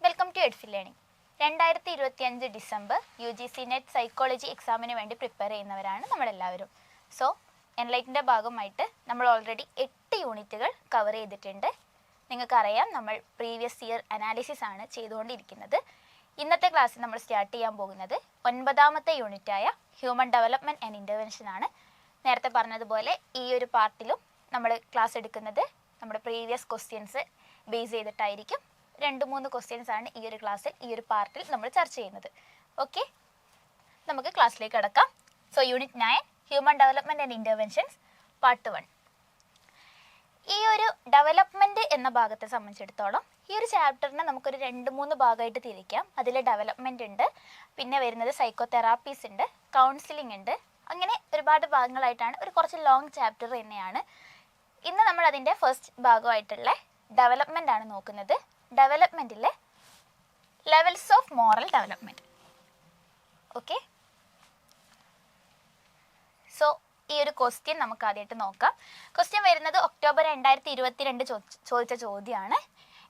Welcome to Edfy learning. 2025 December UGC net psychology എക്സാമിന് വേണ്ടി prepare ചെയ്യുന്നവരാണ് നമ്മളെല്ലാവരും. സോ എൻലൈറ്റിൻ്റെ ഭാഗമായിട്ട് നമ്മൾ ഓൾറെഡി 8 യൂണിറ്റുകൾ കവർ ചെയ്തിട്ടുണ്ട്. നിങ്ങൾക്കറിയാം, നമ്മൾ പ്രീവിയസ് ഇയർ അനാലിസിസ് ആണ് ചെയ്തുകൊണ്ടിരിക്കുന്നത്. ഇന്നത്തെ ക്ലാസ്സിൽ നമ്മൾ സ്റ്റാർട്ട് ചെയ്യാൻ പോകുന്നത് 9ാമത്തെ യൂണിറ്റായ ഹ്യൂമൻ ഡെവലപ്മെൻറ്റ് ആൻഡ് ഇൻ്റർവെൻഷൻ ആണ്. നേരത്തെ പറഞ്ഞതുപോലെ ഈ ഒരു പാർട്ടിലും നമ്മൾ ക്ലാസ് എടുക്കുന്നത് നമ്മുടെ പ്രീവിയസ് ക്വസ്റ്റ്യൻസ് ബേസ് ചെയ്തിട്ടായിരിക്കും. 2-3 ക്വസ്റ്റ്യൻസ് ആണ് ഈ ഒരു ക്ലാസ്സിൽ, ഈ ഒരു പാർട്ടിൽ നമ്മൾ ചർച്ച ചെയ്യുന്നത്. ഓക്കെ, നമുക്ക് ക്ലാസ്സിലേക്ക് കടക്കാം. So unit 9 human development and interventions part 1. ഈ ഒരു ഡെവലപ്മെൻറ്റ് എന്ന ഭാഗത്തെ സംബന്ധിച്ചിടത്തോളം ഈ ഒരു ചാപ്റ്ററിനെ നമുക്കൊരു 2-3 ഭാഗമായിട്ട് തിരിക്കാം. അതിൽ ഡെവലപ്മെൻറ്റ് ഉണ്ട്, പിന്നെ വരുന്നത് സൈക്കോ തെറാപ്പീസ് ഉണ്ട്, കൗൺസിലിംഗ് ഉണ്ട്, അങ്ങനെ ഒരുപാട് ഭാഗങ്ങളായിട്ടാണ് ഒരു കുറച്ച് ലോങ് ചാപ്റ്റർ തന്നെയാണ്. ഇന്ന് നമ്മൾ അതിൻ്റെ ഫസ്റ്റ് ഭാഗമായിട്ടുള്ള ഡെവലപ്മെൻ്റ് ആണ് നോക്കുന്നത്. ഡെവലപ്മെൻറ്റിലെ levels of moral development. Okay, so ഈ ഒരു ക്വസ്റ്റ്യൻ നമുക്ക് ആദ്യമായിട്ട് നോക്കാം. ക്വസ്റ്റ്യൻ വരുന്നത് ഒക്ടോബർ 2022 ചോദിച്ച ചോദ്യമാണ്.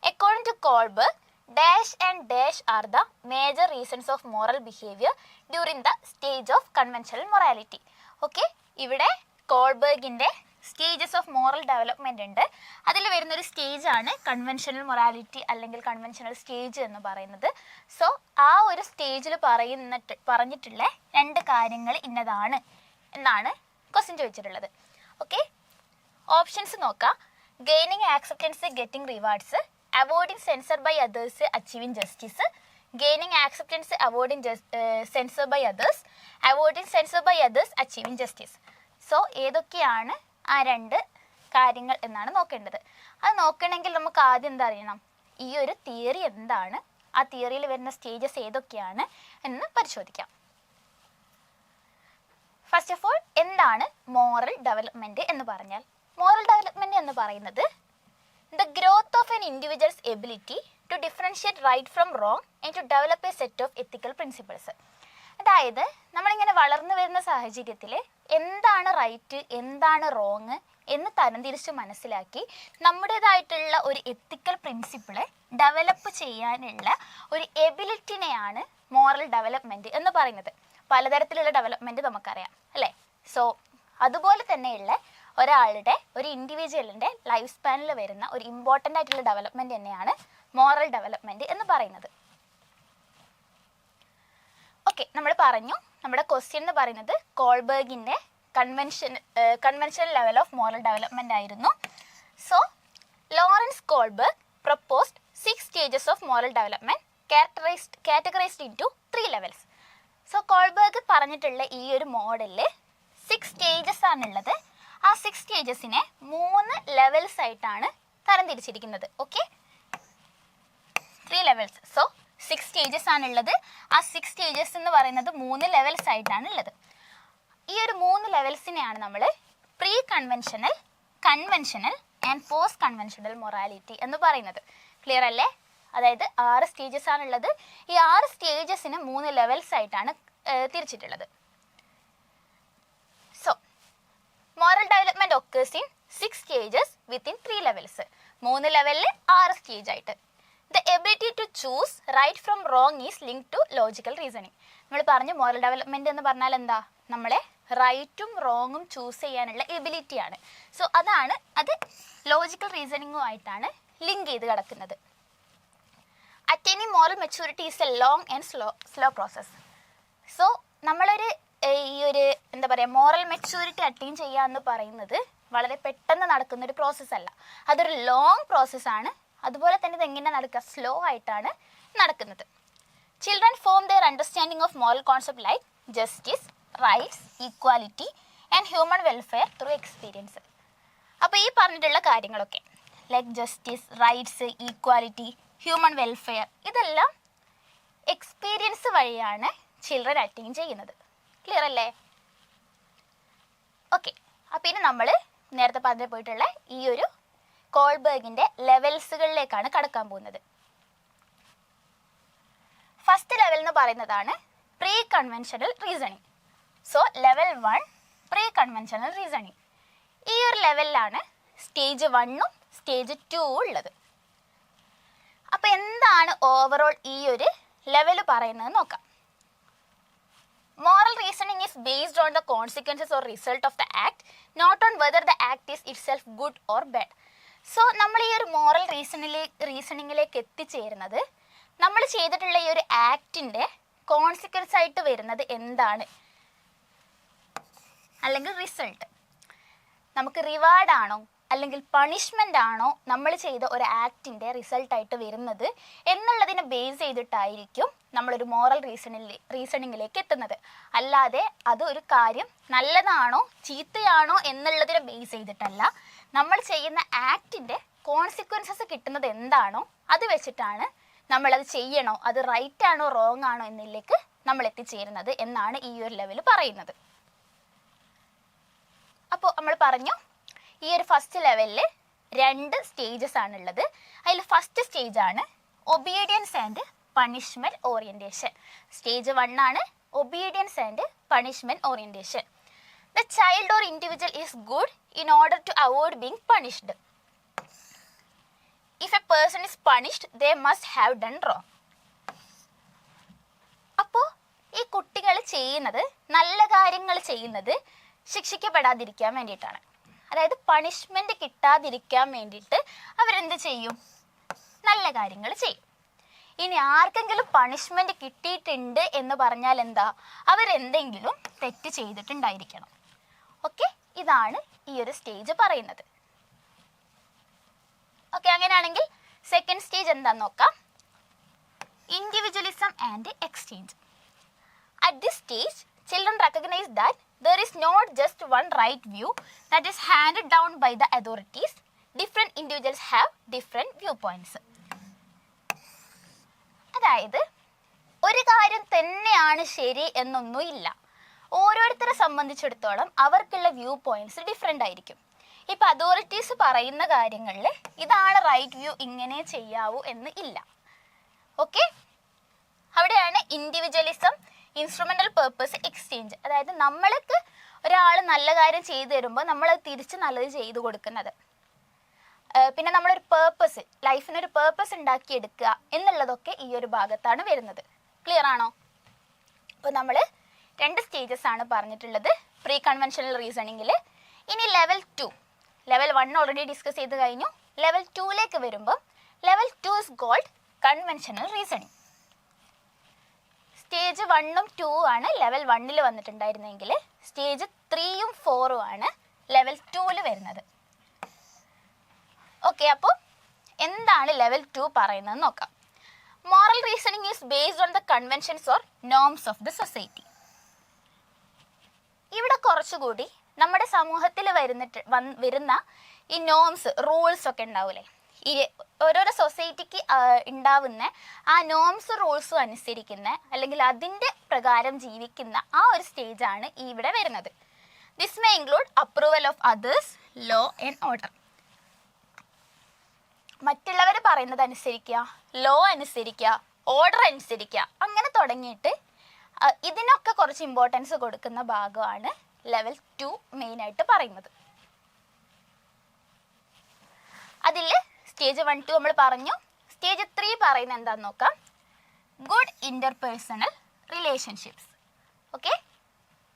According to Kohlberg, dash and dash are the major reasons of moral behaviour during the stage of conventional morality. Okay, ഇവിടെ കോൾബർഗിൻ്റെ സ്റ്റേജസ് ഓഫ് മോറൽ ഡെവലപ്മെൻറ്റ് ഉണ്ട്. അതിൽ വരുന്നൊരു സ്റ്റേജാണ് കൺവെൻഷണൽ മൊറാലിറ്റി അല്ലെങ്കിൽ കൺവെൻഷണൽ സ്റ്റേജ് എന്ന് പറയുന്നത്. സോ ആ ഒരു സ്റ്റേജിൽ പറഞ്ഞിട്ടുള്ള 2 കാര്യങ്ങൾ ഇന്നതാണ് എന്നാണ് ക്വസ്റ്റ്യൻ ചോദിച്ചിട്ടുള്ളത്. ഓക്കെ, ഓപ്ഷൻസ് നോക്കാം. Gaining acceptance, getting rewards, avoiding censure by others, achieving justice, gaining acceptance, avoiding censure by others, avoiding censure by others, achieving justice. So ഏതൊക്കെയാണ് ആ 2 കാര്യങ്ങൾ എന്നാണ് നോക്കേണ്ടത്. അത് നോക്കണമെങ്കിൽ നമുക്ക് ആദ്യം എന്താ അറിയണം, ഈ ഒരു തിയറി എന്താണ്, ആ തിയറിയിൽ വരുന്ന സ്റ്റേജസ് ഏതൊക്കെയാണ് എന്ന് പരിശോധിക്കാം. ഫസ്റ്റ് ഓഫ് ഓൾ, എന്താണ് മോറൽ ഡെവലപ്മെൻറ്റ് എന്ന് പറഞ്ഞാൽ? മോറൽ ഡെവലപ്മെൻറ്റ് എന്ന് പറയുന്നത് the growth of an individual's ability to differentiate right from wrong and to develop a set of ethical principles. അതായത് നമ്മളിങ്ങനെ വളർന്നു വരുന്ന സാഹചര്യത്തിൽ എന്താണ് റൈറ്റ്, എന്താണ് റോങ് എന്ന് തരംതിരിച്ച് മനസ്സിലാക്കി നമ്മുടേതായിട്ടുള്ള ഒരു എത്തിക്കൽ പ്രിൻസിപ്പിളെ ഡെവലപ്പ് ചെയ്യാനുള്ള ഒരു എബിലിറ്റിനെയാണ് മോറൽ ഡെവലപ്മെൻറ്റ് എന്ന് പറയുന്നത്. പലതരത്തിലുള്ള ഡെവലപ്മെൻറ്റ് നമുക്കറിയാം അല്ലേ? സോ അതുപോലെ തന്നെയുള്ള ഒരാളുടെ, ഒരു ഇൻഡിവിജ്വലിൻ്റെ ലൈഫ് സ്പാനിൽ വരുന്ന ഒരു ഇമ്പോർട്ടൻ്റ് ആയിട്ടുള്ള ഡെവലപ്മെൻറ്റ് തന്നെയാണ് മോറൽ ഡെവലപ്മെൻറ്റ് എന്ന് പറയുന്നത്. ഓക്കെ, നമ്മൾ പറഞ്ഞു നമ്മുടെ ക്വസ്റ്റ്യൻ എന്ന് പറയുന്നത് കോൾബർഗിൻ്റെ conventional level of moral development ആയിരുന്നു. So Lawrence Kohlberg proposed 6 stages of moral development categorized into 3 levels. So Kohlberg പറഞ്ഞിട്ടുള്ള ഈ ഒരു മോഡലിൽ 6 സ്റ്റേജസ് ആണുള്ളത്. ആ 6 സ്റ്റേജസിനെ 3 ലെവൽസ് ആയിട്ടാണ് തരംതിരിച്ചിരിക്കുന്നത്. Okay, 3 levels. സോ 6 സ്റ്റേജസ് ആണുള്ളത്. ആ 6 സ്റ്റേജസ് എന്ന് പറയുന്നത് 3 ലെവൽസ് ആയിട്ടാണ് ഉള്ളത്. ഈ ഒരു 3 ലെവൽസിനെയാണ് നമ്മൾ pre conventional, conventional and post conventional morality എന്ന് പറയുന്നത്. ക്ലിയർ അല്ലേ? അതായത് 6 സ്റ്റേജസ് ആണുള്ളത്. ഈ 6 സ്റ്റേജസിന് 3 ലെവൽസ് ആയിട്ടാണ് തിരിച്ചിട്ടുള്ളത്. So moral development occurs in 6 stages within 3 levels. 3 ലെവലിൽ 6 സ്റ്റേജ് ആയിട്ട്. The ability to choose right from wrong is link to logical reasoning. നമ്മൾ പറഞ്ഞു മോറൽ ഡെവലപ്മെൻറ്റ് എന്ന് പറഞ്ഞാൽ എന്താ, നമ്മളെ റൈറ്റും റോങ്ങും ചൂസ് ചെയ്യാനുള്ള എബിലിറ്റിയാണ്. സോ അത് ലോജിക്കൽ റീസണിങ്ങുമായിട്ടാണ് ലിങ്ക് ചെയ്ത് കിടക്കുന്നത്. Attaining moral maturity is A long and slow process. So നമ്മളൊരു ഈ ഒരു എന്താ പറയുക, മോറൽ മെച്യൂരിറ്റി അറ്റൈൻ ചെയ്യുക എന്ന് പറയുന്നത് വളരെ പെട്ടെന്ന് നടക്കുന്നൊരു പ്രോസസ്സല്ല, അതൊരു ലോങ് പ്രോസസ്സാണ്. അതുപോലെ തന്നെ ഇതെങ്ങനെ നടക്കുക, സ്ലോ ആയിട്ടാണ് നടക്കുന്നത്. Children form their understanding of moral concept like justice, rights, equality and human welfare through experience. അപ്പോൾ ഈ പറഞ്ഞിട്ടുള്ള കാര്യങ്ങളൊക്കെ like justice, rights, equality, human welfare, ഇതെല്ലാം എക്സ്പീരിയൻസ് വഴിയാണ് ചിൽഡ്രൻ അറ്റൈൻ ചെയ്യുന്നത്. ക്ലിയർ അല്ലേ? ഓക്കെ, അപ്പോൾ ഇനി നമ്മൾ നേരത്തെ പറഞ്ഞു പോയിട്ടുള്ള ഈ ഒരു കോൾബർഗിൻ്റെ ലെവൽസുകളിലേക്കാണ് കടക്കാൻ പോകുന്നത്. ഫസ്റ്റ് ലെവൽ എന്ന് പറയുന്നതാണ് pre conventional reasoning. So level 1 pre conventional reasoning. ഈ ഒരു ലെവലിലാണ് സ്റ്റേജ് 1ഉം സ്റ്റേജ് 2 ഉള്ളത്. അപ്പോൾ എന്താണ് ഓവറോൾ ഈ ഒരു ലെവൽ പറയുന്നത് നോക്കാം. Moral reasoning is based on the consequences or result of the act, not on whether the act is itself good or bad. So നമ്മൾ ഈ ഒരു മോറൽ റീസണിങ്ങിലേക്ക് എത്തിച്ചേരുന്നത് നമ്മൾ ചെയ്തിട്ടുള്ള ഈ ഒരു ആക്ടിൻ്റെ കോൺസിക്വൻസ് ആയിട്ട് വരുന്നത് എന്താണ്, അല്ലെങ്കിൽ റിസൾട്ട് നമുക്ക് റിവാർഡാണോ അല്ലെങ്കിൽ പണിഷ്മെൻ്റ് ആണോ നമ്മൾ ചെയ്ത ഒരു ആക്ടിൻ്റെ റിസൾട്ടായിട്ട് വരുന്നത് എന്നുള്ളതിനെ ബേസ് ചെയ്തിട്ടായിരിക്കും നമ്മളൊരു മോറൽ റീസണിങ്ങിലേക്ക് എത്തുന്നത്. അല്ലാതെ അത് ഒരു കാര്യം നല്ലതാണോ ചീത്തയാണോ എന്നുള്ളതിനെ ബേസ് ചെയ്തിട്ടല്ല. നമ്മൾ ചെയ്യുന്ന ആക്ടിൻ്റെ കോൺസിക്വൻസസ് കിട്ടുന്നത് എന്താണോ അത് വെച്ചിട്ടാണ് നമ്മളത് ചെയ്യണോ, അത് റൈറ്റ് ആണോ റോങ് ആണോ എന്നതിലേക്ക് നമ്മൾ എത്തിച്ചേരുന്നത് എന്നാണ് ഈ ഒരു ലെവൽ പറയുന്നത്. അപ്പോൾ നമ്മൾ പറഞ്ഞു ഈ ഒരു ഫസ്റ്റ് ലെവലിൽ 2 സ്റ്റേജസ് ആണുള്ളത്. അതിൽ ഫസ്റ്റ് സ്റ്റേജാണ് obedience and punishment orientation. Stage 1 ആണ് obedience and punishment orientation. The child or individual is good in order to avoid being punished. If a person is punished they must have done wrong. അപ്പോൾ ഈ കുട്ടികൾ ചെയ്യുന്നത്, നല്ല കാര്യങ്ങൾ ചെയ്യുന്നത് ശിക്ഷിക്കപ്പെടാതിരിക്കാൻ വേണ്ടിയിട്ടാണ്. അതായത് പണിഷ്മെൻറ്റ് കിട്ടാതിരിക്കാൻ വേണ്ടിയിട്ട് അവരെന്ത് ചെയ്യും, നല്ല കാര്യങ്ങൾ ചെയ്യും. ഇനി ആർക്കെങ്കിലും പണിഷ്മെൻറ്റ് കിട്ടിയിട്ടുണ്ട് എന്ന് പറഞ്ഞാൽ എന്താ, അവരെന്തെങ്കിലും തെറ്റ് ചെയ്തിട്ടുണ്ടായിരിക്കണം. ഓക്കെ, ഇതാണ് ഈ ഒരു സ്റ്റേജ് പറയുന്നത്. ഓക്കെ, അങ്ങനെയാണെങ്കിൽ സെക്കൻഡ് സ്റ്റേജ് എന്താന്ന് നോക്കാം. Individualism and exchange. At this stage children recognize that there is not just one right view that is handed down by the authorities. Different individuals have different viewpoints. അതായത് ഒരു കാര്യം തന്നെയാണ് ശരി എന്നൊന്നുമില്ല. ഓരോരുത്തരെ സംബന്ധിച്ചിടത്തോളം അവർക്കുള്ള വ്യൂ പോയിന്റ്സ് ഡിഫറെൻ്റ് ആയിരിക്കും. ഇപ്പോൾ അതോറിറ്റീസ് പറയുന്ന കാര്യങ്ങളിൽ ഇതാണ് റൈറ്റ് വ്യൂ, ഇങ്ങനെ ചെയ്യാവൂ എന്ന് ഇല്ല. ഓക്കെ, അവിടെയാണ് ഇൻഡിവിജ്വലിസം, ഇൻസ്ട്രുമെൻ്റൽ പേർപ്പസ്, എക്സ്ചേഞ്ച്. അതായത് നമ്മൾക്ക് ഒരാൾ നല്ല കാര്യം ചെയ്തു തരുമ്പോൾ നമ്മളത് തിരിച്ച് നല്ലത് ചെയ്തു കൊടുക്കുന്നത്. പിന്നെ നമ്മളൊരു പേർപ്പസ്, ലൈഫിനൊരു പേർപ്പസ് ഉണ്ടാക്കിയെടുക്കുക എന്നുള്ളതൊക്കെ ഈ ഒരു ഭാഗത്താണ് വരുന്നത്. ക്ലിയർ ആണോ? അപ്പോൾ നമ്മൾ 2 സ്റ്റേജസ് ആണ് പറഞ്ഞിട്ടുള്ളത് പ്രീ കൺവെൻഷണൽ റീസണിങ്ങിൽ. ഇനി ലെവൽ 2, ലെവൽ 1 ഓൾറെഡി ഡിസ്കസ് ചെയ്ത് കഴിഞ്ഞു. ലെവൽ 2ലേക്ക് വരുമ്പോൾ level 2 is called conventional reasoning. Stage 1ഉം 2ഉം ആണ് ലെവൽ 1ൽ വന്നിട്ടുണ്ടായിരുന്നെങ്കിൽ സ്റ്റേജ് 3ഉം 4ഉം ആണ് ലെവൽ 2ൽ വരുന്നത്. ഓക്കെ, അപ്പോൾ എന്താണ് ലെവൽ 2 പറയുന്നത് നോക്കാം. Moral reasoning is based on the conventions or norms of the society. ഇവിടെ കുറച്ചുകൂടി നമ്മുടെ സമൂഹത്തിൽ വരുന്ന ഈ നോംസ്, റൂൾസ് ഒക്കെ ഉണ്ടാവില്ലേ, ഈ ഓരോരോ സൊസൈറ്റിക്ക് ഉണ്ടാവുന്ന ആ നോംസ് റൂൾസും അനുസരിക്കുന്ന അല്ലെങ്കിൽ അതിൻ്റെ പ്രകാരം ജീവിക്കുന്ന ആ ഒരു സ്റ്റേജാണ് ഇവിടെ വരുന്നത്. This may include approval of others, law and order. മറ്റുള്ളവർ പറയുന്നത് അനുസരിക്കുക, ലോ അനുസരിക്കുക, ഓർഡർ അനുസരിക്കുക, അങ്ങനെ തുടങ്ങിയിട്ട് ഇതിനൊക്കെ കുറച്ച് ഇമ്പോർട്ടൻസ് കൊടുക്കുന്ന ഭാഗമാണ് ലെവൽ 2 മെയിനായിട്ട് പറയുന്നത്. അതിൽ സ്റ്റേജ് 1, 2 നമ്മൾ പറഞ്ഞു. സ്റ്റേജ് 3 പറയുന്നത് എന്താണെന്ന് നോക്കാം. Good interpersonal relationships. Okay,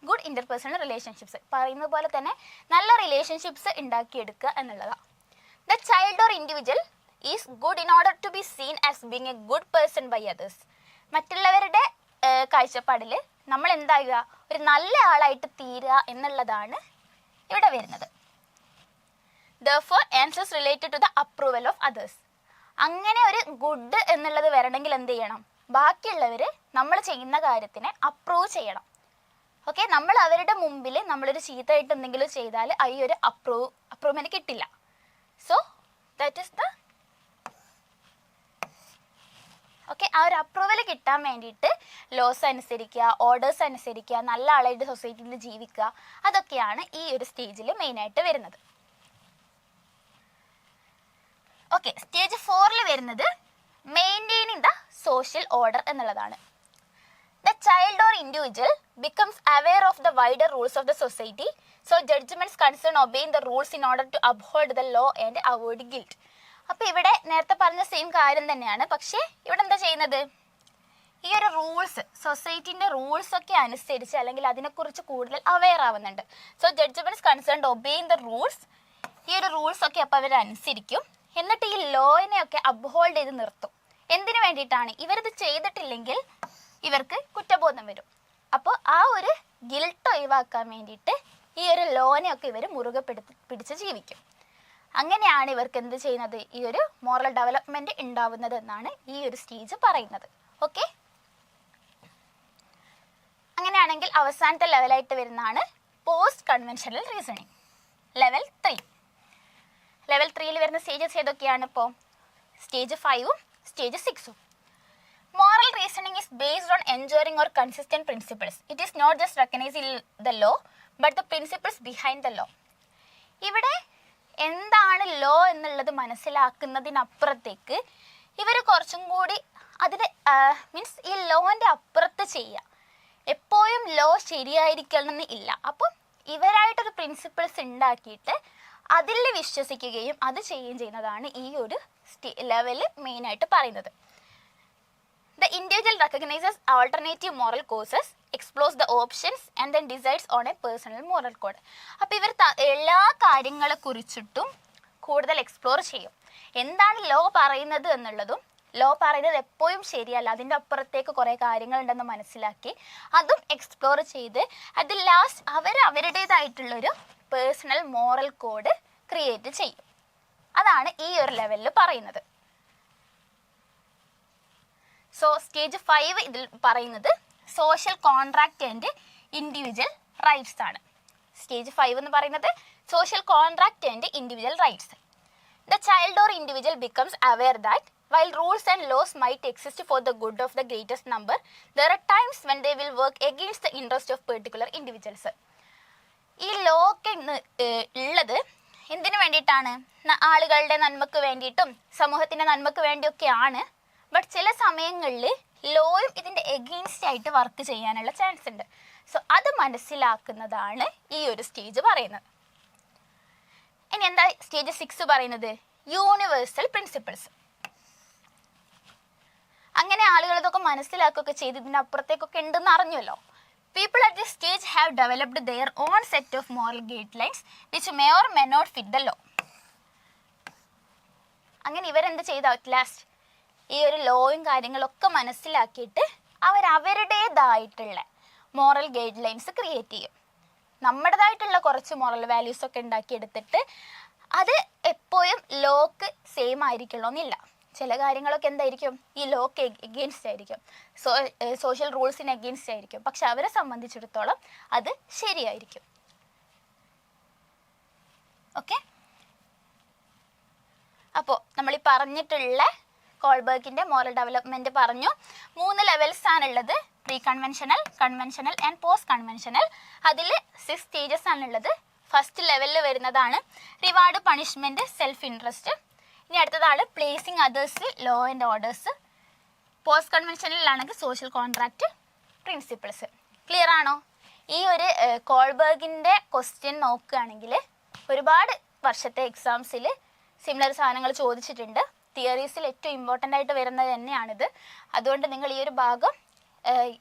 good interpersonal relationships പറയുന്നത് പോലെ തന്നെ നല്ല റിലേഷൻഷിപ്സ് ഉണ്ടാക്കിയെടുക്കുക എന്നുള്ളതാണ്. The child or individual is good in order to be seen as being a good person by others. മറ്റുള്ളവരുടെ കാഴ്ചപ്പാടിൽ നമ്മൾ എന്താകുക, ഒരു നല്ല ആളായിട്ട് തീരുക എന്നുള്ളതാണ് ഇവിടെ വരുന്നത്. Therefore, answers related to the approval of others. അങ്ങനെ ഒരു ഗുഡ് എന്നുള്ളത് വരണമെങ്കിൽ എന്ത് ചെയ്യണം, ബാക്കിയുള്ളവർ നമ്മൾ ചെയ്യുന്ന കാര്യത്തിനെ അപ്രൂവ് ചെയ്യണം. ഓക്കെ, നമ്മൾ അവരുടെ മുമ്പിൽ നമ്മളൊരു ചീത്തയായിട്ട് എന്തെങ്കിലും ചെയ്താൽ ഈ ഒരു അപ്രൂവ്മെൻറ്റ് കിട്ടില്ല. So that is the okay, ആ ഒരു അപ്രൂവൽ കിട്ടാൻ വേണ്ടിയിട്ട് ലോസ് അനുസരിക്കുക, ഓർഡേഴ്സ് അനുസരിക്കുക, നല്ല ആളായിട്ട് സൊസൈറ്റിയിൽ ജീവിക്കുക, അതൊക്കെയാണ് ഈ ഒരു സ്റ്റേജിൽ മെയിനായിട്ട് വരുന്നത്. ഓക്കെ, സ്റ്റേജ് 4ൽ വരുന്നത് മെയിൻറ്റെയിനിങ് ദ സോഷ്യൽ ഓർഡർ എന്നുള്ളതാണ്. The child or individual becomes aware of the wider rules of the society, so judgements concern obeying the rules in order to uphold the law and avoid guilt. അപ്പോൾ ഇവിടെ നേരത്തെ പറഞ്ഞ same കാര്യം തന്നെയാണ്. പക്ഷേ ഇവിടെ എന്താ ചെയ്യുന്നത്, ഈ ഒരു റൂൾസ്, സൊസൈറ്റിൻ്റെ റൂൾസ് ഒക്കെ അനുസരിച്ച് അല്ലെങ്കിൽ അതിനെക്കുറിച്ച് കൂടുതൽ അവെയർ ആവുന്നുണ്ട്. So judgements concerned obeying the rules. ഈ ഒരു റൂൾസ് ഒക്കെ അപ്പോൾ അവരനുസരിക്കും. എന്നിട്ട് ഈ ലോയിനെയൊക്കെ അപ്ഹോൾഡ് ചെയ്ത് നിർത്തും. എന്തിനു വേണ്ടിയിട്ടാണ്? ഇവരിത് ചെയ്തിട്ടില്ലെങ്കിൽ ഇവർക്ക് കുറ്റബോധം വരും. അപ്പോൾ ആ ഒരു ഗിൽട്ട് ഒഴിവാക്കാൻ വേണ്ടിയിട്ട് ഈ ഒരു ലോനെയൊക്കെ ഇവർ മുറുകെ പിടിച്ച് ജീവിക്കും. അങ്ങനെയാണ് ഇവർക്ക് എന്ത് ചെയ്യുന്നത്, ഈ ഒരു മോറൽ ഡെവലപ്മെൻറ്റ് ഉണ്ടാവുന്നത് എന്നാണ് ഈ ഒരു സ്റ്റേജ് പറയുന്നത്. ഓക്കെ, അങ്ങനെയാണെങ്കിൽ അവസാനത്തെ ലെവലായിട്ട് വരുന്നതാണ് post conventional reasoning, level 3. Level 3യിൽ വരുന്ന സ്റ്റേജസ് ഏതൊക്കെയാണ്? ഇപ്പോൾ സ്റ്റേജ് 5ഉം സ്റ്റേജ് 6ഉം. Moral reasoning is based on enduring or consistent principles. It is not just recognizing the law, but the principles behind the law. ഇവിടെ എന്താണ് ലോ എന്നുള്ളത് മനസ്സിലാക്കുന്നതിനപ്പുറത്തേക്ക് ഇവർ കുറച്ചും കൂടി അതിന് മീൻസ് ഈ ലോൻ്റെ അപ്പുറത്ത് ചെയ്യുക. എപ്പോഴും ലോ ശരിയായിരിക്കണമെന്ന് ഇല്ല. അപ്പം ഇവരായിട്ടൊരു പ്രിൻസിപ്പിൾസ് ഉണ്ടാക്കിയിട്ട് അതിൽ വിശ്വസിക്കുകയും അത് ചെയ്യുകയും ചെയ്യുന്നതാണ് ഈ ഒരു ലെവല് മെയിനായിട്ട് പറയുന്നത്. The individual recognizes alternative moral courses, explores the options and then decides on a personal moral code. അപ്പോൾ ഇവർ എല്ലാ കാര്യങ്ങളെ കുറിച്ചിട്ടും കൂടുതൽ എക്സ്പ്ലോർ ചെയ്യും. എന്താണ് ലോ പറയുന്നത് എന്നുള്ളതും ലോ പറയുന്നത് എപ്പോഴും ശരിയല്ല, അതിൻ്റെ അപ്പുറത്തേക്ക് കുറേ കാര്യങ്ങളുണ്ടെന്ന് മനസ്സിലാക്കി അതും എക്സ്പ്ലോർ ചെയ്ത് അത് ലാസ്റ്റ് അവരുടേതായിട്ടുള്ളൊരു പേഴ്സണൽ മോറൽ കോഡ് ക്രിയേറ്റ് ചെയ്യും. അതാണ് ഈ ഒരു ലെവലിൽ പറയുന്നത്. സോ സ്റ്റേജ് 5 ഇതിൽ പറയുന്നത് social contract and individual rights ആണ്. സ്റ്റേജ് 5 എന്ന് പറയുന്നത് social contract and individual rights. The child or individual becomes aware that while rules and laws might exist for the good of the greatest number, there are times when they will work against the interest of particular individuals. ഈ law ഒക്കെ ഉള്ളത് എന്തിനു വേണ്ടിയിട്ടാണ്? ആളുകളുടെ നന്മക്ക് വേണ്ടിയിട്ടും സമൂഹത്തിൻ്റെ നന്മക്ക് വേണ്ടിയൊക്കെയാണ്. ബട്ട് ചില സമയങ്ങളിൽ ലോയും ഇതിൻ്റെ എഗെയിൻസ്റ്റ് ആയിട്ട് വർക്ക് ചെയ്യാനുള്ള ചാൻസ് ഉണ്ട്. സോ അത് മനസ്സിലാക്കുന്നതാണ് ഈ ഒരു സ്റ്റേജ് പറയുന്നത്. ഇനി എന്താ സ്റ്റേജ് 6 പറയുന്നത്? Universal principles. അങ്ങനെ ആളുകൾ ഇതൊക്കെ മനസ്സിലാക്കുകയൊക്കെ ചെയ്ത് ഇതിൻ്റെ അപ്പുറത്തേക്കൊക്കെ ഉണ്ടെന്ന് അറിഞ്ഞല്ലോ. People at this stage have developed their own set of moral guidelines which may or may not fit the law. അങ്ങനെ ഇവരെന്ത് ചെയ്ത അറ്റ് ലാസ്റ്റ് ഈ ഒരു ലോയും കാര്യങ്ങളൊക്കെ മനസ്സിലാക്കിയിട്ട് അവരുടേതായിട്ടുള്ള മോറൽ ഗൈഡ് ലൈൻസ് ക്രിയേറ്റ് ചെയ്യും. നമ്മുടേതായിട്ടുള്ള കുറച്ച് മോറൽ വാല്യൂസ് ഒക്കെ ഉണ്ടാക്കിയെടുത്തിട്ട് അത് എപ്പോഴും ലോക്ക് സെയിം ആയിരിക്കണമെന്നില്ല. ചില കാര്യങ്ങളൊക്കെ എന്തായിരിക്കും ഈ ലോക്ക് എഗെയിൻസ്റ്റ് ആയിരിക്കും, സോഷ്യൽ റൂൾസിന് എഗെയിൻസ്റ്റ് ആയിരിക്കും. പക്ഷെ അവരെ സംബന്ധിച്ചിടത്തോളം അത് ശരിയായിരിക്കും. ഓക്കെ, അപ്പോൾ നമ്മൾ ഈ പറഞ്ഞിട്ടുള്ള കോൾബർഗിൻ്റെ മോറൽ ഡെവലപ്മെൻറ്റ് പറഞ്ഞു. 3 ലെവൽസ് ആണുള്ളത്: pre conventional, conventional and post conventional. അതിൽ 6 സ്റ്റേജസ് ആണുള്ളത്. ഫസ്റ്റ് ലെവലിൽ വരുന്നതാണ് റിവാർഡ്, പണിഷ്മെൻറ്റ്, സെൽഫ് ഇൻട്രസ്റ്റ്. ഇനി അടുത്തതാണ് placing others, law and orders. Post കൺവെൻഷനിലാണെങ്കിൽ സോഷ്യൽ കോൺട്രാക്റ്റ്, പ്രിൻസിപ്പിൾസ്. ക്ലിയർ ആണോ? ഈ ഒരു കോൾബർഗിൻ്റെ ക്വസ്റ്റ്യൻ നോക്കുകയാണെങ്കിൽ ഒരുപാട് വർഷത്തെ എക്സാംസിൽ സിമിലർ സാധനങ്ങൾ ചോദിച്ചിട്ടുണ്ട്. തിയറീസിൽ ഏറ്റവും ഇമ്പോർട്ടൻ്റ് ആയിട്ട് വരുന്നത് തന്നെയാണിത്. അതുകൊണ്ട് നിങ്ങൾ ഈ ഒരു ഭാഗം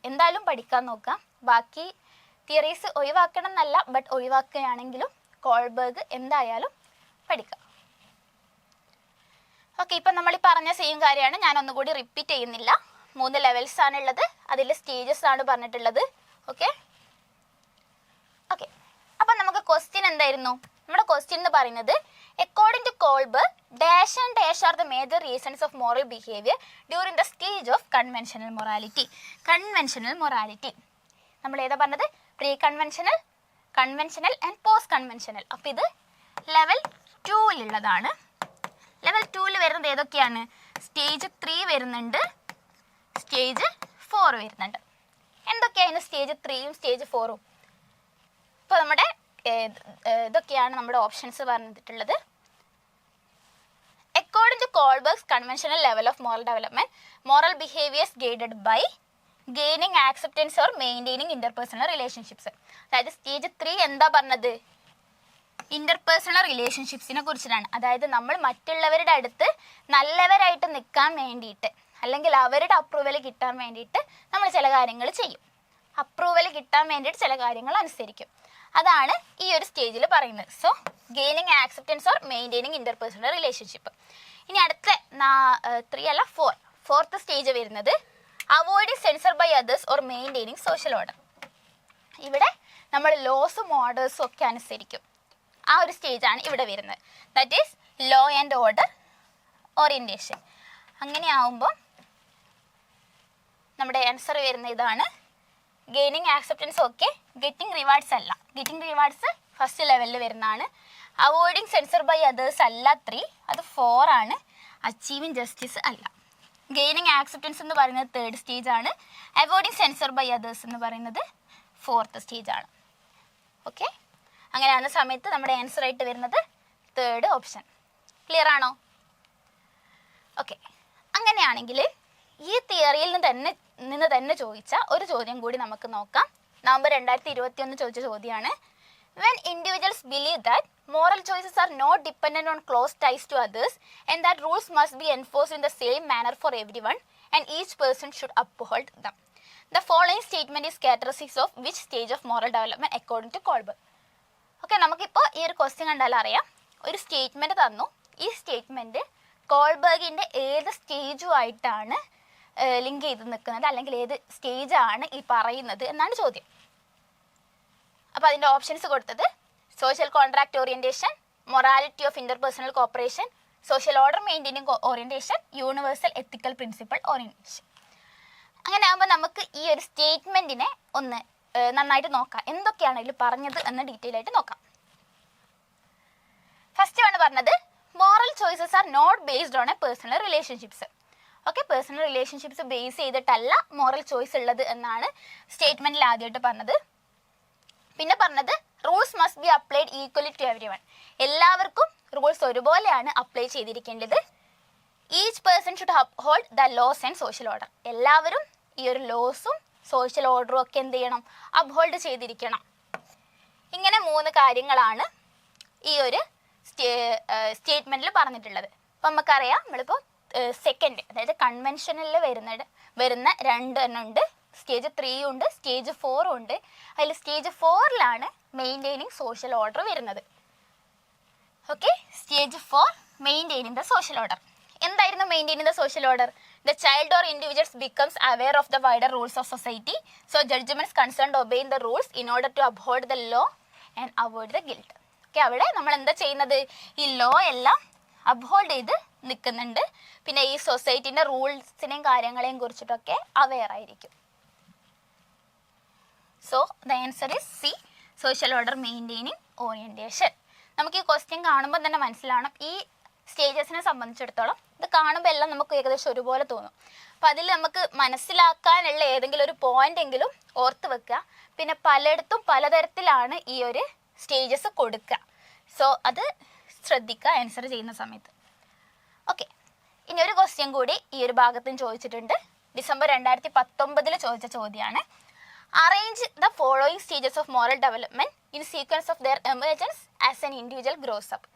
എന്തായാലും പഠിക്കാൻ നോക്കാം. ബാക്കി തിയറീസ് ഒഴിവാക്കണം എന്നല്ല, ബട്ട് ഒഴിവാക്കുകയാണെങ്കിലും കോൾബർഗ് എന്തായാലും പഠിക്കാം. ഓക്കെ, ഇപ്പം നമ്മൾ ഈ പറഞ്ഞ സെയിം കാര്യമാണ്, ഞാൻ ഒന്നുകൂടി റിപ്പീറ്റ് ചെയ്യുന്നില്ല. 3 ലെവൽസ് ആണുള്ളത്, അതിൽ സ്റ്റേജസ് ആണ് പറഞ്ഞിട്ടുള്ളത്. ഓക്കെ ഓക്കെ അപ്പം നമുക്ക് ക്വസ്റ്റ്യൻ എന്തായിരുന്നു? നമ്മുടെ ക്വസ്റ്റ്യൻ എന്ന് പറയുന്നത് according to Kohlberg dash and dash are the major reasons of moral behaviour during the stage of conventional morality. Conventional morality നമ്മൾ ഏതാ പറഞ്ഞത്? Pre conventional, conventional and post conventional. അപ്പോൾ ഇത് ലെവൽ 2ലുള്ളതാണ്. ലെവൽ 2ൽ വരുന്നത് ഏതൊക്കെയാണ്? സ്റ്റേജ് 3 വരുന്നുണ്ട്, സ്റ്റേജ് 4 വരുന്നുണ്ട്. എന്തൊക്കെയാണ് സ്റ്റേജ് 3യും സ്റ്റേജ് 4ഉം? ഇപ്പോൾ നമ്മുടെ ഇതൊക്കെയാണ് നമ്മുടെ ഓപ്ഷൻസ് പറഞ്ഞിട്ടുള്ളത്. According to Kohlberg's conventional level of moral development, moral behaviours guided by gaining acceptance or maintaining interpersonal relationships. അതായത് സ്റ്റേജ് 3 എന്താ പറഞ്ഞത്? ഇന്റർപേഴ്സണൽ റിലേഷൻഷിപ്സിനെ കുറിച്ചിട്ടാണ്. അതായത് നമ്മൾ മറ്റുള്ളവരുടെ അടുത്ത് നല്ലവരായിട്ട് നിൽക്കാൻ വേണ്ടിയിട്ട് അല്ലെങ്കിൽ അവരുടെ അപ്രൂവൽ കിട്ടാൻ വേണ്ടിയിട്ട് നമ്മൾ ചില കാര്യങ്ങൾ ചെയ്യും. അപ്രൂവൽ കിട്ടാൻ വേണ്ടിയിട്ട് ചില കാര്യങ്ങൾ അനുസരിക്കും. അതാണ് ഈ ഒരു സ്റ്റേജിൽ പറയുന്നത്. So gaining acceptance or maintaining interpersonal relationship. ഇനി അടുത്ത 3 അല്ല 4th സ്റ്റേജ് വരുന്നത് avoiding censure by others or maintaining social order. ഇവിടെ നമ്മൾ ലോസും ഓർഡേഴ്സും ഒക്കെ അനുസരിക്കും. ആ ഒരു സ്റ്റേജാണ് ഇവിടെ വരുന്നത്. That is law and order orientation. അങ്ങനെ ആവുമ്പോൾ നമ്മുടെ ആൻസർ വരുന്ന ഇതാണ്. Gaining acceptance okay, getting rewards അല്ല. ഗെറ്റിംഗ് റിവാർഡ്സ് ഫസ്റ്റ് ലെവലിൽ വരുന്നതാണ്. അവോയ്ഡിങ് സെൻസർ ബൈ അതേഴ്സ് അല്ല 3, അത് 4 ആണ്. അച്ചീവിങ് ജസ്റ്റിസ് അല്ല. ഗെയിനിങ് ആക്സെപ്റ്റൻസ് എന്ന് പറയുന്നത് 3rd സ്റ്റേജാണ്. അവോയ്ഡിങ് സെൻസർ ബൈ അതേഴ്സ് എന്ന് പറയുന്നത് 4th സ്റ്റേജാണ്. ഓക്കെ, അങ്ങനെയാകുന്ന സമയത്ത് നമ്മുടെ ആൻസർ ആയിട്ട് വരുന്നത് 3rd ഓപ്ഷൻ. ക്ലിയർ ആണോ? ഓക്കെ, അങ്ങനെയാണെങ്കിൽ ഈ തിയറിയിൽ നിന്ന് തന്നെ ചോദിച്ച ഒരു ചോദ്യം കൂടി നമുക്ക് നോക്കാം. നവംബർ 2021 ചോദിച്ച ചോദ്യമാണ്. When individuals believe that moral choices are not dependent on close ties to others and that rules must be enforced in the same manner for everyone and each person should uphold them. The following statement is characteristic of which stage of moral development according to Kohlberg. Okay, നമുക്കിപ്പോൾ ഈ ഒരു question കണ്ടാൽ അറിയാം. ഒരു statement തന്നു. ഈ statement കോൾബർഗിൻ്റെ ഏത് സ്റ്റേജുമായിട്ടാണ് link ചെയ്ത് നിൽക്കുന്നത്, അല്ലെങ്കിൽ ഏത് സ്റ്റേജാണ് ഈ പറയുന്നത് എന്നാണ് ചോദ്യം. അപ്പോൾ അതിൻ്റെ ഓപ്ഷൻസ് കൊടുത്തത് social contract orientation, morality of interpersonal corporation, social order maintaining orientation, universal ethical principle orientation. അങ്ങനെ ആകുമ്പോൾ നമുക്ക് ഈ ഒരു സ്റ്റേറ്റ്മെൻറ്റിനെ ഒന്ന് നന്നായിട്ട് നോക്കാം. എന്തൊക്കെയാണ് ഇതിൽ പറഞ്ഞത് എന്ന് ഡീറ്റെയിൽ ആയിട്ട് നോക്കാം. ഫസ്റ്റ് ആണ് പറഞ്ഞത് moral choices are not based on a personal relationships. Okay, personal relationships base ചെയ്തിട്ടല്ല മോറൽ ചോയ്സ് ഉള്ളത് എന്നാണ് സ്റ്റേറ്റ്മെൻറ്റിൽ ആദ്യമായിട്ട് പറഞ്ഞത്. പിന്നെ പറഞ്ഞത് rules must be applied equally to everyone. എല്ലാവർക്കും റൂൾസ് ഒരുപോലെയാണ് അപ്ലൈ ചെയ്തിരിക്കേണ്ടത്. Each person should uphold the laws and social order. എല്ലാവരും ഈ ഒരു ലോസും സോഷ്യൽ ഓർഡറും ഒക്കെ എന്ത് ചെയ്യണം? അപ്ഹോൾഡ് ചെയ്തിരിക്കണം. ഇങ്ങനെ 3 കാര്യങ്ങളാണ് ഈ ഒരു സ്റ്റേറ്റ്മെൻറ്റിൽ പറഞ്ഞിട്ടുള്ളത്. അപ്പം നമുക്കറിയാം, നമ്മളിപ്പോൾ സെക്കൻഡ്, അതായത് കൺവെൻഷനിൽ വരുന്ന 2 എണ്ണം ഉണ്ട്. സ്റ്റേജ് 3 ഉണ്ട്, സ്റ്റേജ് 4 ഉണ്ട്. അതിൽ സ്റ്റേജ് 4ലാണ് മെയിൻറ്റെയിനിങ് സോഷ്യൽ ഓർഡർ വരുന്നത്. Okay, stage 4 maintaining the social order. എന്തായിരുന്നു maintaining the social order? The child or individuals becomes aware of the wider rules of society, so judgments concerned obeying the rules in order to uphold the law and avoid the guilt. Okay, അവിടെ നമ്മൾ എന്താ ചെയ്യുന്നത്? ഈ law എല്ലാം uphold ചെയ്ത് നിൽക്കുന്നുണ്ട്. പിന്നെ ഈ സൊസൈറ്റീൻ്റെ റൂൾസിനെയും കാര്യങ്ങളെയും കുറിച്ചിട്ടൊക്കെ അവെയർ ആയിരിക്കും. So the answer is C, social order maintaining orientation. നമുക്ക് ഈ ക്വസ്റ്റ്യൻ കാണുമ്പോൾ തന്നെ മനസ്സിലാവണം, ഈ സ്റ്റേജസിനെ സംബന്ധിച്ചിടത്തോളം ഇത് കാണുമ്പോൾ എല്ലാം നമുക്ക് ഏകദേശം ഒരുപോലെ തോന്നും. അപ്പം അതിൽ നമുക്ക് മനസ്സിലാക്കാനുള്ള ഏതെങ്കിലും ഒരു പോയിന്റ് എങ്കിലും ഓർത്ത് വെക്കുക. പിന്നെ പലയിടത്തും പലതരത്തിലാണ് ഈ ഒരു സ്റ്റേജസ് കൊടുക്കുക. സോ അത് ശ്രദ്ധിക്കുക ആൻസർ ചെയ്യുന്ന സമയത്ത്. ഓക്കെ, ഇനി ഒരു ക്വസ്റ്റ്യൻ കൂടി ഈ ഒരു ഭാഗത്തും ചോദിച്ചിട്ടുണ്ട്. ഡിസംബർ 2019 ചോദിച്ച ചോദ്യമാണ്. Arrange the following stages of moral development in sequence of their emergence as an individual gross up.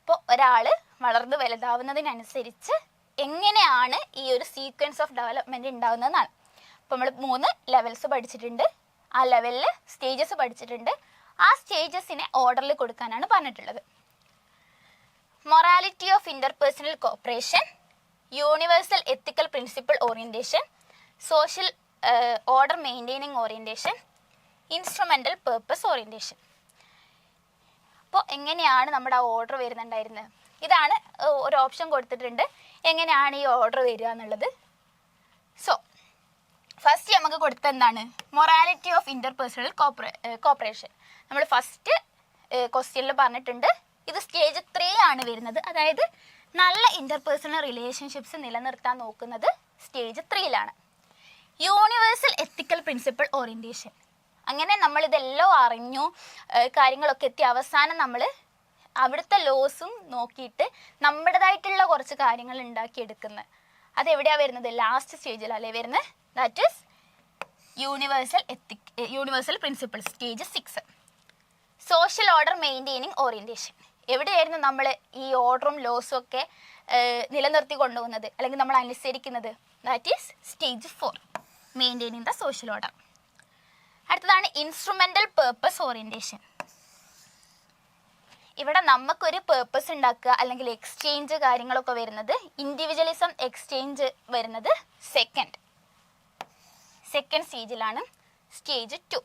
ഇപ്പോൾ ഒരാൾ വളർന്ന് വലുതാവുന്നതിനനുസരിച്ച് എങ്ങനെയാണ് ഈ ഒരു സീക്വൻസ് ഓഫ് ഡെവലപ്മെൻറ്റ് ഉണ്ടാകുന്നതെന്നാണ്. അപ്പോൾ നമ്മൾ 3 ലെവൽസ് പഠിച്ചിട്ടുണ്ട്. ആ ലെവലിൽ സ്റ്റേജസ് പഠിച്ചിട്ടുണ്ട്. ആ സ്റ്റേജസിനെ ഓർഡറിൽ കൊടുക്കാനാണ് പറഞ്ഞിട്ടുള്ളത്. Morality of interpersonal corporation, universal ethical principle orientation, social order maintaining orientation, instrumental purpose orientation. അപ്പോൾ എങ്ങനെയാണ് നമ്മുടെ ആ ഓർഡർ വരുന്നുണ്ടായിരുന്നത്? ഇതാണ് ഒരു ഓപ്ഷൻ കൊടുത്തിട്ടുണ്ട്, എങ്ങനെയാണ് ഈ ഓർഡർ വരിക എന്നുള്ളത്. സോ ഫസ്റ്റ് നമുക്ക് കൊടുത്ത എന്താണ്? Morality of interpersonal corporation. നമ്മൾ ഫസ്റ്റ് ക്വസ്റ്റ്യനിൽ പറഞ്ഞിട്ടുണ്ട് ഇത് സ്റ്റേജ് 3 ആണ് വരുന്നത്. അതായത് നല്ല ഇന്റർപേഴ്സണൽ റിലേഷൻഷിപ്സ് നിലനിർത്താൻ നോക്കുന്നത് സ്റ്റേജ് 3ലാണ്. യൂണിവേഴ്സൽ എത്തിക്കൽ പ്രിൻസിപ്പിൾ ഓറിയൻറ്റേഷൻ. അങ്ങനെ നമ്മളിതെല്ലാം അറിഞ്ഞു, കാര്യങ്ങളൊക്കെ എത്തി അവസാനം നമ്മൾ അവിടുത്തെ ലോസും നോക്കിയിട്ട് നമ്മുടേതായിട്ടുള്ള കുറച്ച് കാര്യങ്ങൾ ഉണ്ടാക്കിയെടുക്കുന്നത്. അതെവിടെയാണ് വരുന്നത്? ലാസ്റ്റ് സ്റ്റേജിലല്ലേ വരുന്നത്. That is universal principle, stage 6. Social order maintaining orientation. എവിടെയായിരുന്നു നമ്മൾ ഈ ഓർഡറും ലോസും ഒക്കെ നിലനിർത്തി കൊണ്ടുപോകുന്നത് അല്ലെങ്കിൽ നമ്മൾ അനുസരിക്കുന്നത്? That is stage 4, maintaining the social order. അടുത്തതാണ് ഇൻസ്ട്രുമെൻ്റൽ പേർപ്പസ് ഓറിയൻറ്റേഷൻ. ഇവിടെ നമുക്കൊരു പേർപ്പസ് ഉണ്ടാക്കുക അല്ലെങ്കിൽ എക്സ്ചേഞ്ച് കാര്യങ്ങളൊക്കെ വരുന്നത്, ഇൻഡിവിജ്വലിസം എക്സ്ചേഞ്ച് വരുന്നത് സെക്കൻഡ് സ്റ്റേജിലാണ്, സ്റ്റേജ് 2.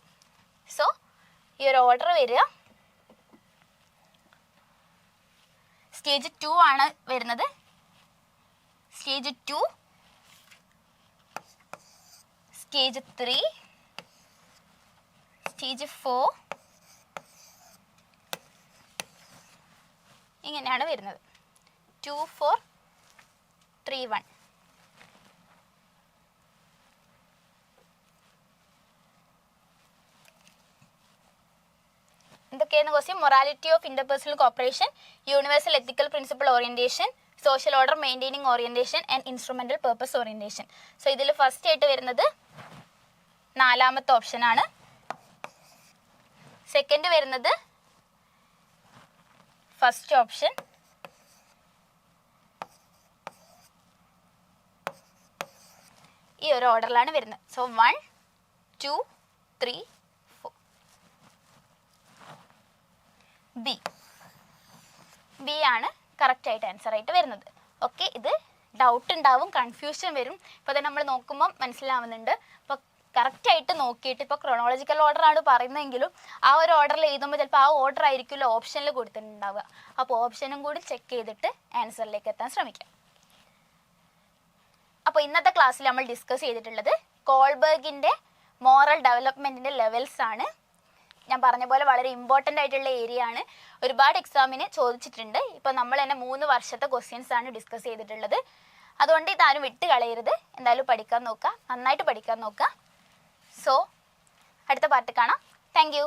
സോ ഈ ഒരു ഓർഡർ വരിക സ്റ്റേജ് 2 ആണ് വരുന്നത്. സ്റ്റേജ് 2, സ്റ്റേജ് 3, സ്റ്റേജ് 4 ഇങ്ങനെയാണ് വരുന്നത്. 2, 4, 3, 1. എന്തൊക്കെയായിരുന്നു question? Morality of interpersonal corporation, universal ethical principle orientation, social order maintaining orientation and instrumental purpose orientation. So ഇതിൽ ഫസ്റ്റ് ആയിട്ട് വരുന്നത് 4ാമത്തെ ഓപ്ഷൻ ആണ്. സെക്കൻഡ് വരുന്നത് ഫസ്റ്റ് ഓപ്ഷൻ. ഈ ഒരു ഓർഡറിലാണ് വരുന്നത്. സോ 1, 2, 3, 4. ബി ആണ് കറക്റ്റ് ആയിട്ട് ആൻസർ ആയിട്ട് വരുന്നത്. ഓക്കെ, ഇത് ഡൗട്ട് ഉണ്ടാവും, കൺഫ്യൂഷൻ വരും. ഇപ്പോൾ തന്നെ നമ്മൾ നോക്കുമ്പോൾ മനസ്സിലാവുന്നുണ്ട്. ഇപ്പോൾ കറക്റ്റായിട്ട് നോക്കിയിട്ട്, ഇപ്പോൾ ക്രോണോളജിക്കൽ ഓർഡറാണ് പറയുന്നതെങ്കിലും ആ ഒരു ഓർഡറിൽ എഴുതുമ്പോൾ ചിലപ്പോൾ ആ ഓർഡർ ആയിരിക്കുമല്ലോ ഓപ്ഷനിൽ കൊടുത്തിട്ടുണ്ടാവുക. അപ്പോൾ ഓപ്ഷനും കൂടി ചെക്ക് ചെയ്തിട്ട് ആൻസറിലേക്ക് എത്താൻ ശ്രമിക്കാം. അപ്പോൾ ഇന്നത്തെ ക്ലാസ്സിൽ നമ്മൾ ഡിസ്കസ് ചെയ്തിട്ടുള്ളത് കോൾബർഗിൻ്റെ മോറൽ ഡെവലപ്മെൻറ്റിൻ്റെ ലെവൽസ് ആണ്. ഞാൻ പറഞ്ഞ പോലെ വളരെ ഇമ്പോർട്ടൻ്റ് ആയിട്ടുള്ള ഏരിയ ആണ്. ഒരുപാട് എക്സാമിന് ചോദിച്ചിട്ടുണ്ട്. ഇപ്പോൾ നമ്മൾ തന്നെ 3 വർഷത്തെ ക്വസ്റ്റ്യൻസ് ആണ് ഡിസ്കസ് ചെയ്തിട്ടുള്ളത്. അതുകൊണ്ട് ഇതാരും വിട്ട് കളയരുത്. എന്തായാലും പഠിക്കാൻ നോക്കുക, നന്നായിട്ട് പഠിക്കാൻ നോക്കുക. സോ അടുത്ത പാർട്ട് കാണാം. Thank you.